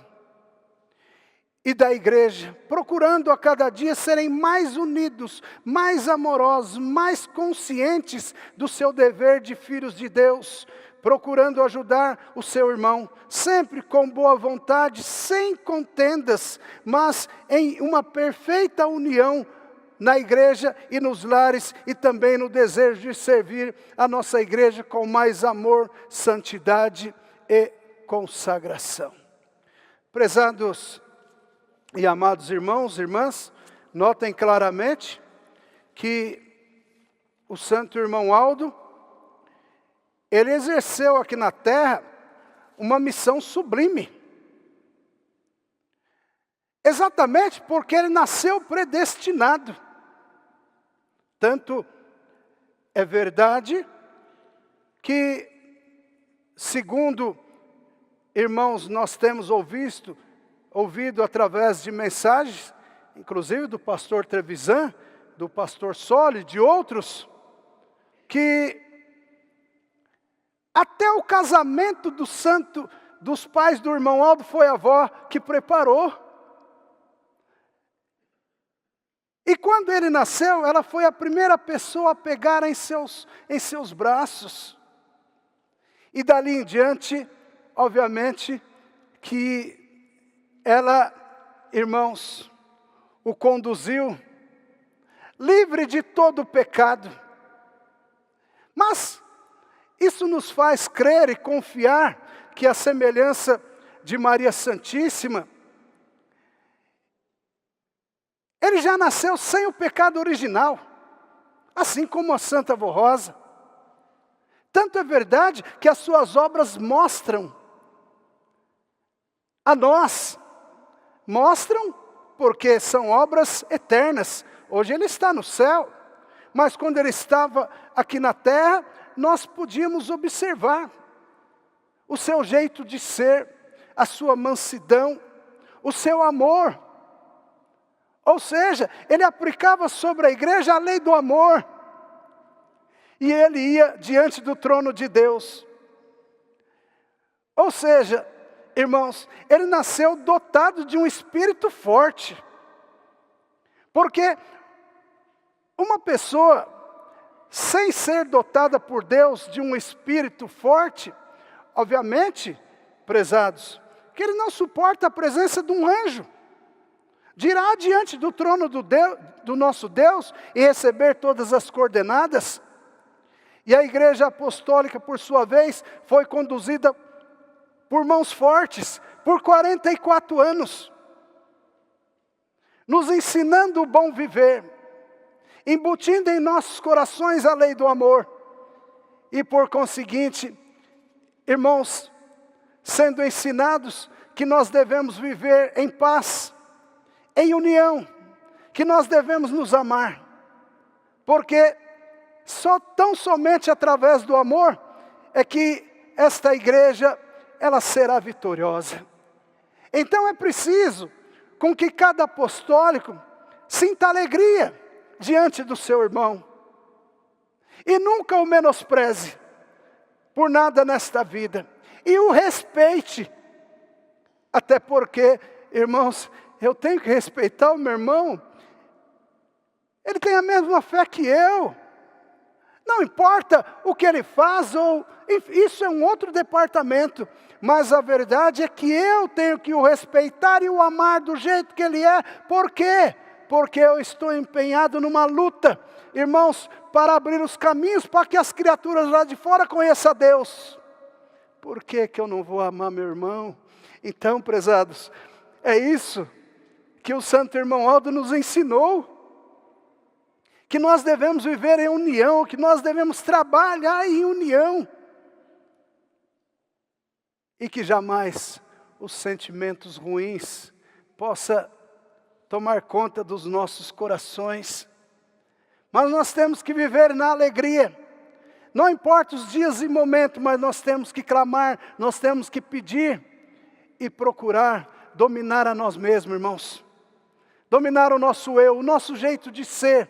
e da igreja, procurando a cada dia serem mais unidos, mais amorosos, mais conscientes do seu dever de filhos de Deus, procurando ajudar o seu irmão, sempre com boa vontade, sem contendas, mas em uma perfeita união na igreja e nos lares, e também no desejo de servir a nossa igreja com mais amor, santidade e consagração. Prezados e amados irmãos e irmãs, notem claramente que o santo irmão Aldo, ele exerceu aqui na terra uma missão sublime. Exatamente porque ele nasceu predestinado. Tanto é verdade que, segundo irmãos, nós temos ouvido através de mensagens, inclusive do pastor Trevisan, do pastor Soli, de outros, que até o casamento dos pais do irmão Aldo foi a avó que preparou. E quando ele nasceu, ela foi a primeira pessoa a pegar em seus braços. E dali em diante, obviamente, que ela, irmãos, o conduziu livre de todo o pecado. Mas isso nos faz crer e confiar que a semelhança de Maria Santíssima, ele já nasceu sem o pecado original, assim como a Santa Avó Rosa. Tanto é verdade que as suas obras mostram a nós, mostram porque são obras eternas. Hoje ele está no céu, mas quando ele estava aqui na terra, nós podíamos observar o seu jeito de ser, a sua mansidão, o seu amor. Ou seja, ele aplicava sobre a igreja a lei do amor. E ele ia diante do trono de Deus. Ou seja, irmãos, ele nasceu dotado de um espírito forte. Porque uma pessoa, sem ser dotada por Deus de um espírito forte, obviamente, prezados, que ele não suporta a presença de um anjo. De ir diante do trono do nosso Deus e receber todas as coordenadas. E a igreja apostólica, por sua vez, foi conduzida por mãos fortes, por 44 anos. Nos ensinando o bom viver, embutindo em nossos corações a lei do amor. E por conseguinte, irmãos, sendo ensinados que nós devemos viver em paz, em união, que nós devemos nos amar, porque tão somente através do amor é que esta igreja, ela será vitoriosa. Então é preciso com que cada apostólico sinta alegria diante do seu irmão, e nunca o menospreze por nada nesta vida, e o respeite, até porque, irmãos, eu tenho que respeitar o meu irmão, ele tem a mesma fé que eu, não importa o que ele faz, isso é um outro departamento, mas a verdade é que eu tenho que o respeitar e o amar do jeito que ele é. Por quê? Porque eu estou empenhado numa luta, irmãos, para abrir os caminhos para que as criaturas lá de fora conheçam a Deus. Por que eu não vou amar meu irmão? Então, prezados, é isso que o santo irmão Aldo nos ensinou, que nós devemos viver em união, que nós devemos trabalhar em união, e que jamais os sentimentos ruins possam tomar conta dos nossos corações, mas nós temos que viver na alegria, não importa os dias e momentos, mas nós temos que clamar, nós temos que pedir, e procurar dominar a nós mesmos, irmãos, dominar o nosso eu, o nosso jeito de ser,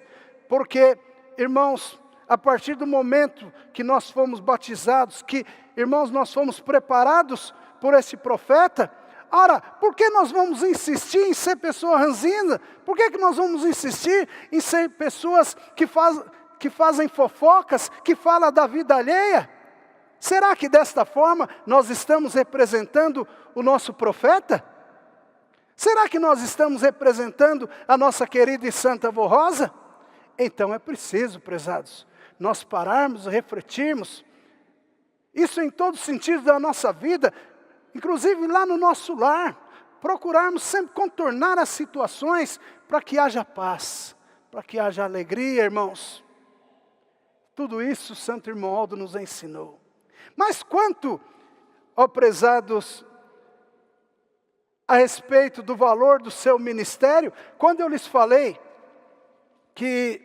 porque, irmãos, a partir do momento que nós fomos batizados, que, irmãos, nós fomos preparados por esse profeta, ora, por que nós vamos insistir em ser pessoa ranzinza? Por que nós vamos insistir em ser pessoas que fazem fofocas, que falam da vida alheia? Será que desta forma nós estamos representando o nosso profeta? Será que nós estamos representando a nossa querida e santa Avó Rosa? Então é preciso, prezados, nós pararmos e refletirmos, isso em todos os sentidos da nossa vida, inclusive lá no nosso lar, procurarmos sempre contornar as situações para que haja paz, para que haja alegria, irmãos. Tudo isso o Santo Irmão Aldo nos ensinou. Mas quanto, ó prezados, a respeito do valor do seu ministério, quando eu lhes falei que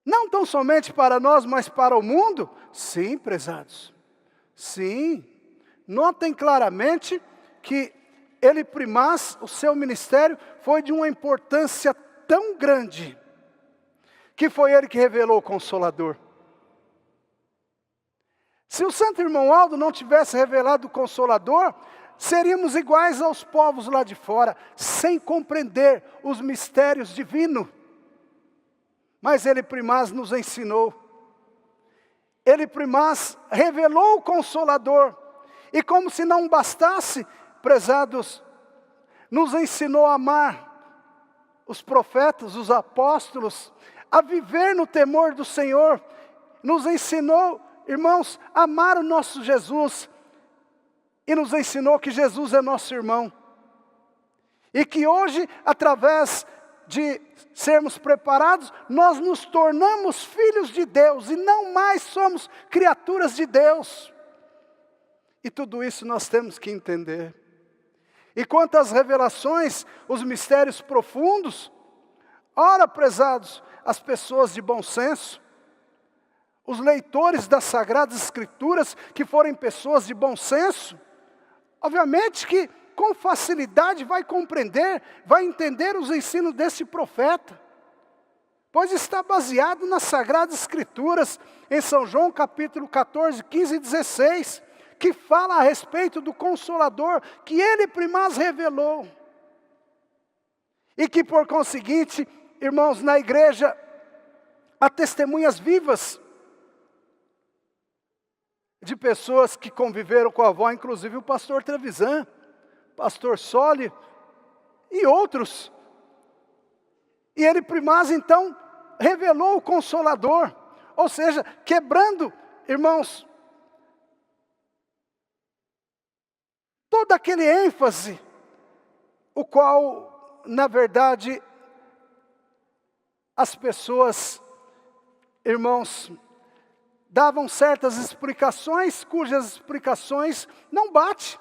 não tão somente para nós, mas para o mundo, sim, prezados, sim, notem claramente que ele Primaz, o seu ministério, foi de uma importância tão grande, que foi ele que revelou o Consolador. Se o Santo Irmão Aldo não tivesse revelado o Consolador, seríamos iguais aos povos lá de fora, sem compreender os mistérios divinos. Mas ele Primaz nos ensinou. Ele Primaz revelou o Consolador. E como se não bastasse, prezados, nos ensinou a amar os profetas, os apóstolos, a viver no temor do Senhor. Nos ensinou, irmãos, a amar o nosso Jesus. E nos ensinou que Jesus é nosso irmão. E que hoje, através de sermos preparados, nós nos tornamos filhos de Deus. E não mais somos criaturas de Deus. E tudo isso nós temos que entender. E quanto às revelações, os mistérios profundos, ora, prezados, as pessoas de bom senso, os leitores das Sagradas Escrituras, que forem pessoas de bom senso, obviamente que com facilidade vai compreender, vai entender os ensinos desse profeta, pois está baseado nas Sagradas Escrituras, em São João capítulo 14, 15 e 16, que fala a respeito do Consolador, que ele Primaz revelou. E que por conseguinte, irmãos, na igreja, há testemunhas vivas, de pessoas que conviveram com a avó, inclusive o pastor Trevisan, pastor Soli e outros. E ele Primaz então revelou o Consolador, ou seja, quebrando, irmãos, todo aquele ênfase, o qual, na verdade, as pessoas, irmãos, davam certas explicações, cujas explicações não batem.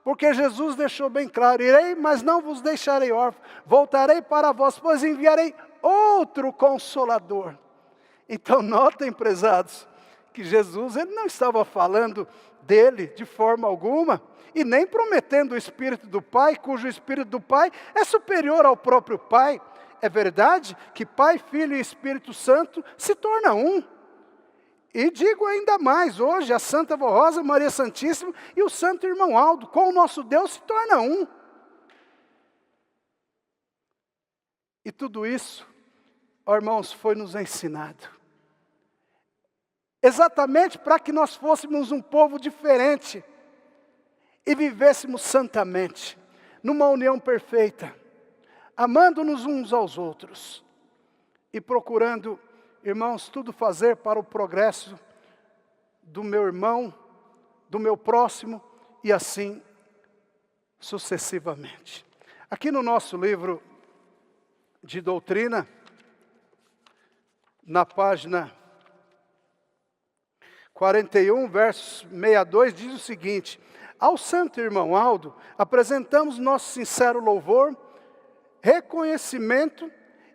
Porque Jesus deixou bem claro, irei, mas não vos deixarei órfãos, voltarei para vós, pois enviarei outro Consolador. Então notem, prezados, que Jesus ele não estava falando dele de forma alguma, e nem prometendo o Espírito do Pai, cujo Espírito do Pai é superior ao próprio Pai. É verdade que Pai, Filho e Espírito Santo se tornam um. E digo ainda mais, hoje a Santa Vó Rosa, Maria Santíssima e o Santo Irmão Aldo, com o nosso Deus se torna um. E tudo isso, ó irmãos, foi nos ensinado. Exatamente para que nós fôssemos um povo diferente e vivêssemos santamente, numa união perfeita, amando-nos uns aos outros e procurando, irmãos, tudo fazer para o progresso do meu irmão, do meu próximo e assim sucessivamente. Aqui no nosso livro de doutrina, na página 41, verso 62, diz o seguinte: ao Santo Irmão Aldo, apresentamos nosso sincero louvor, reconhecimento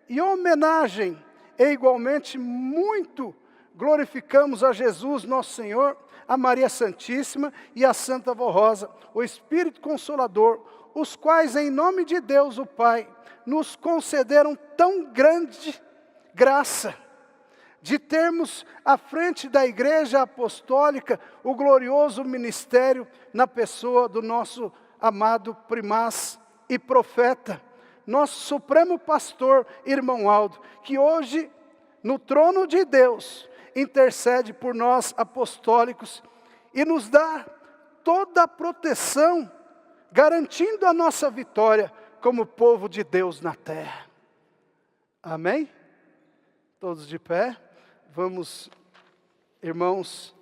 e homenagem. E igualmente muito glorificamos a Jesus, nosso Senhor, a Maria Santíssima e a Santa Vó Rosa, o Espírito Consolador, os quais em nome de Deus o Pai, nos concederam tão grande graça, de termos à frente da Igreja Apostólica o glorioso ministério na pessoa do nosso amado Primaz e profeta, nosso supremo pastor, Irmão Aldo, que hoje, no trono de Deus, intercede por nós apostólicos e nos dá toda a proteção, garantindo a nossa vitória como povo de Deus na terra. Amém? Todos de pé. Vamos, irmãos,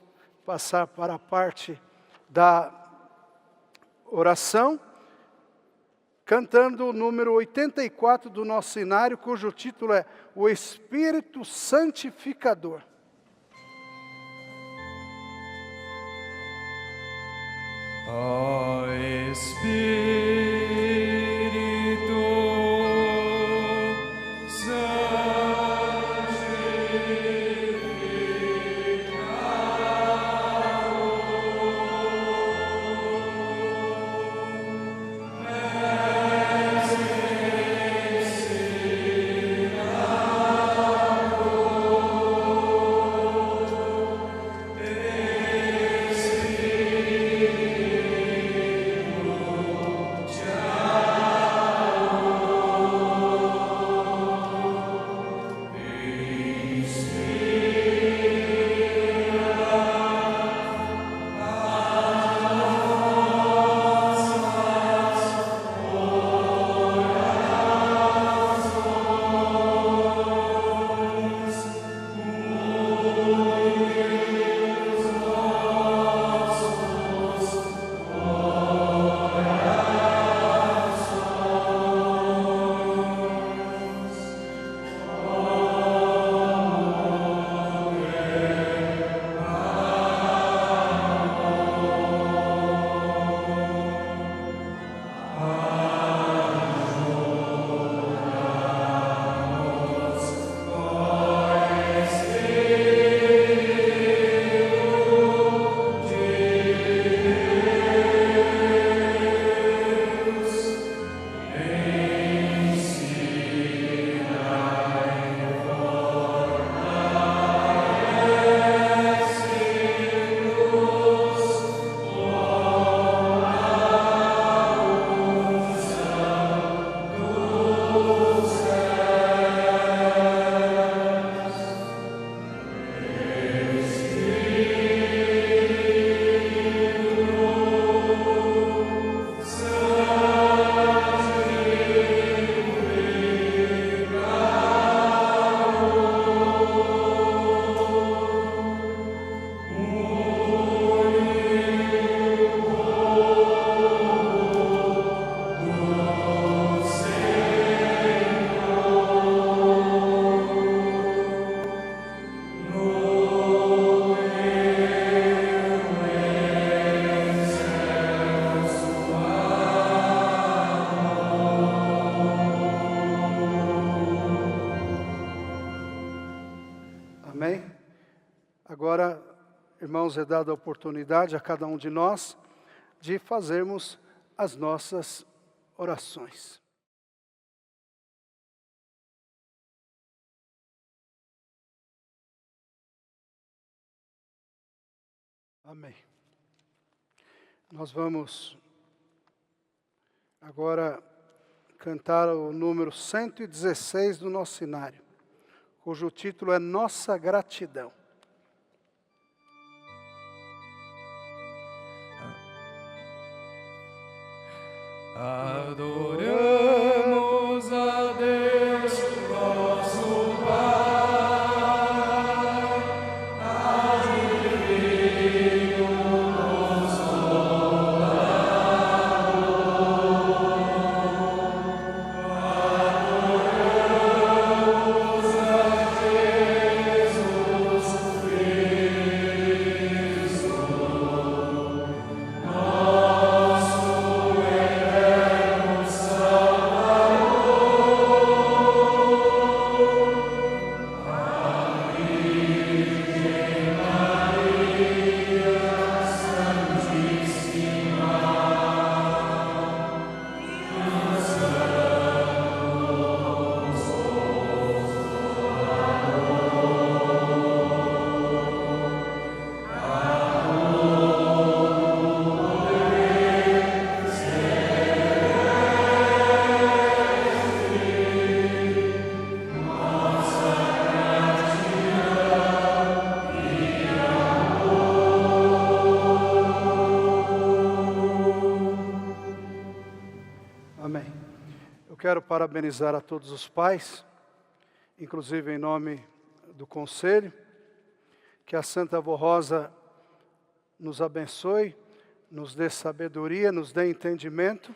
passar para a parte da oração, cantando o número 84 do nosso cenário, cujo título é O Espírito Santificador. Ó Espírito Agora, irmãos, é dada a oportunidade a cada um de nós de fazermos as nossas orações. Amém. Nós vamos agora cantar o número 116 do nosso cenário, cujo título é Nossa Gratidão. Adoramos a Deus, nosso Pai, a Divino Consolador. Adoramos a Jesus Cristo, Amém. Eu quero parabenizar a todos os pais, inclusive em nome do Conselho, que a Santa Avó Rosa nos abençoe nos dê sabedoria, nos dê entendimento,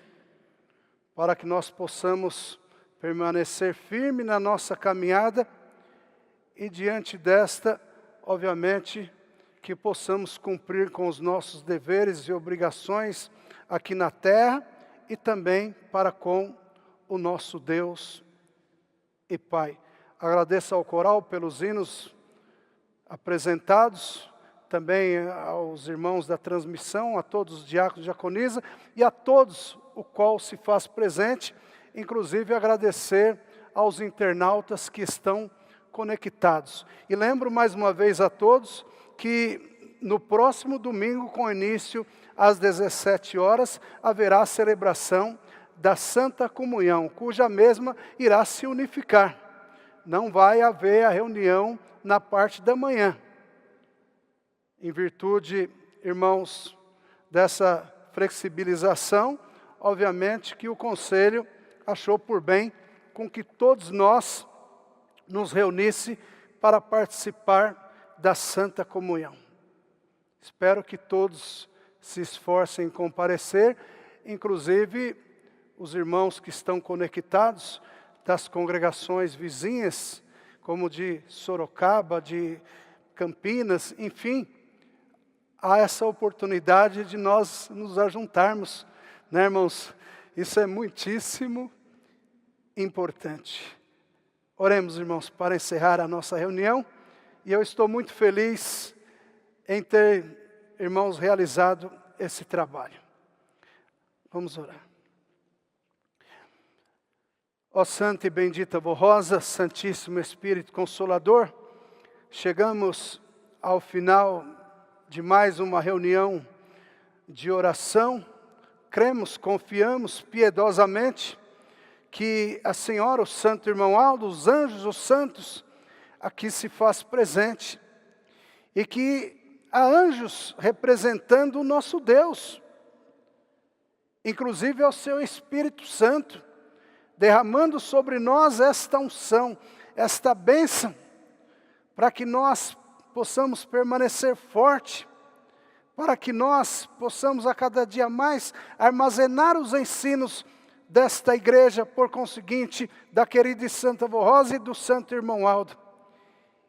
para que nós possamos permanecer firme na nossa caminhada e diante desta, obviamente, que possamos cumprir com os nossos deveres e obrigações aqui na terra e também para com o nosso Deus e Pai. Agradeço ao coral pelos hinos apresentados, também aos irmãos da transmissão, a todos os diáconos e diaconisa e a todos o qual se faz presente, inclusive agradecer aos internautas que estão conectados. E lembro mais uma vez a todos que no próximo domingo, com início às 17 horas, haverá a celebração da Santa Comunhão, cuja mesma irá se unificar. Não vai haver a reunião na parte da manhã. Em virtude, irmãos, dessa flexibilização, obviamente que o Conselho achou por bem com que todos nós nos reunisse para participar da Santa Comunhão. Espero que todos se esforcem em comparecer, inclusive os irmãos que estão conectados das congregações vizinhas, como de Sorocaba, de Campinas, enfim, há essa oportunidade de nós nos ajuntarmos, né, irmãos? Isso é muitíssimo importante. Oremos, irmãos, para encerrar a nossa reunião, e eu estou muito feliz em ter, irmãos, realizado esse trabalho. Vamos orar. Ó Santa e bendita Vó Rosa, Santíssimo Espírito Consolador, chegamos ao final de mais uma reunião de oração. Cremos, confiamos piedosamente que a Senhora, o Santo Irmão Aldo, os anjos, os santos, aqui se faz presente. E que há anjos representando o nosso Deus, inclusive ao seu Espírito Santo, derramando sobre nós esta unção, esta bênção, para que nós possamos permanecer forte, para que nós possamos a cada dia mais armazenar os ensinos desta igreja, por conseguinte, da querida e Santa Vó Rosa e do Santo Irmão Aldo,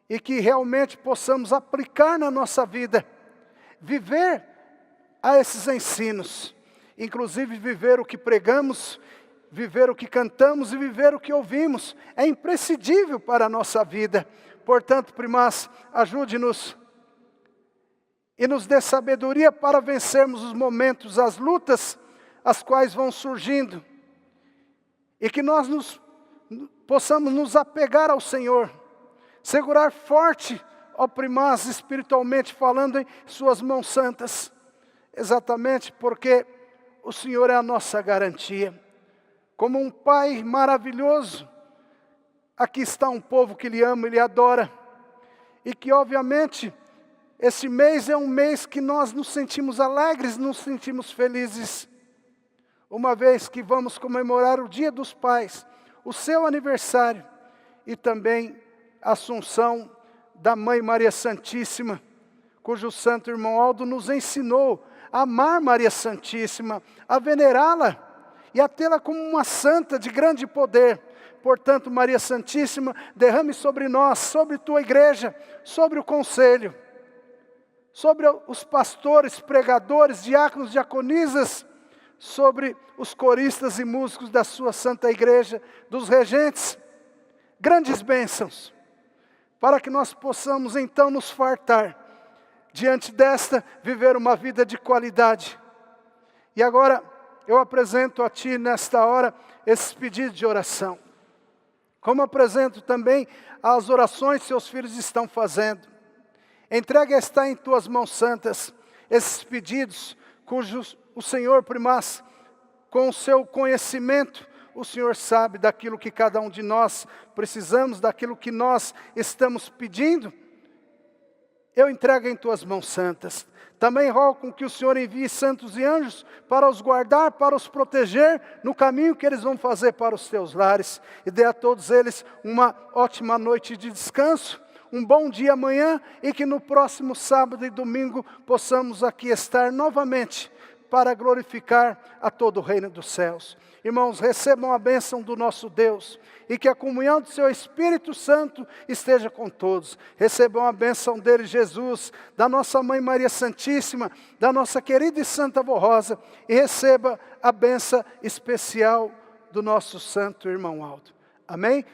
e que realmente possamos aplicar na nossa vida, viver a esses ensinos, inclusive viver o que pregamos, viver o que cantamos e viver o que ouvimos, é imprescindível para a nossa vida. Portanto, primaz, ajude-nos e nos dê sabedoria para vencermos os momentos, as lutas, as quais vão surgindo, e que nós possamos nos apegar ao Senhor, segurar forte, ó primaz, espiritualmente falando, em suas mãos santas, exatamente porque o Senhor é a nossa garantia. Como um Pai maravilhoso, aqui está um povo que lhe ama e lhe adora, e que obviamente esse mês é um mês que nós nos sentimos alegres, nos sentimos felizes, uma vez que vamos comemorar o Dia dos Pais, o seu aniversário, e também a Assunção da Mãe Maria Santíssima, cujo Santo Irmão Aldo nos ensinou a amar Maria Santíssima, a venerá-la, e a tê-la como uma santa de grande poder. Portanto, Maria Santíssima, derrame sobre nós, sobre tua igreja, sobre o conselho, sobre os pastores, pregadores, diáconos, diaconisas, sobre os coristas e músicos da sua santa igreja, dos regentes, grandes bênçãos, para que nós possamos então nos fartar, diante desta, viver uma vida de qualidade. E agora, eu apresento a Ti nesta hora esses pedidos de oração. Como apresento também as orações que seus filhos estão fazendo. Entrega está em Tuas mãos santas esses pedidos, cujos o Senhor, primaz, com o seu conhecimento, o Senhor sabe daquilo que cada um de nós precisamos, daquilo que nós estamos pedindo. Eu entrego em Tuas mãos santas. Também rogo com que o Senhor envie santos e anjos para os guardar, para os proteger no caminho que eles vão fazer para os Teus lares. E dê a todos eles uma ótima noite de descanso, um bom dia amanhã, e que no próximo sábado e domingo possamos aqui estar novamente para glorificar a todo o reino dos céus. Irmãos, recebam a bênção do nosso Deus e que a comunhão do seu Espírito Santo esteja com todos. Recebam a bênção dele, Jesus, da nossa Mãe Maria Santíssima, da nossa querida e Santa Avó Rosa, e receba a bênção especial do nosso santo irmão Aldo. Amém?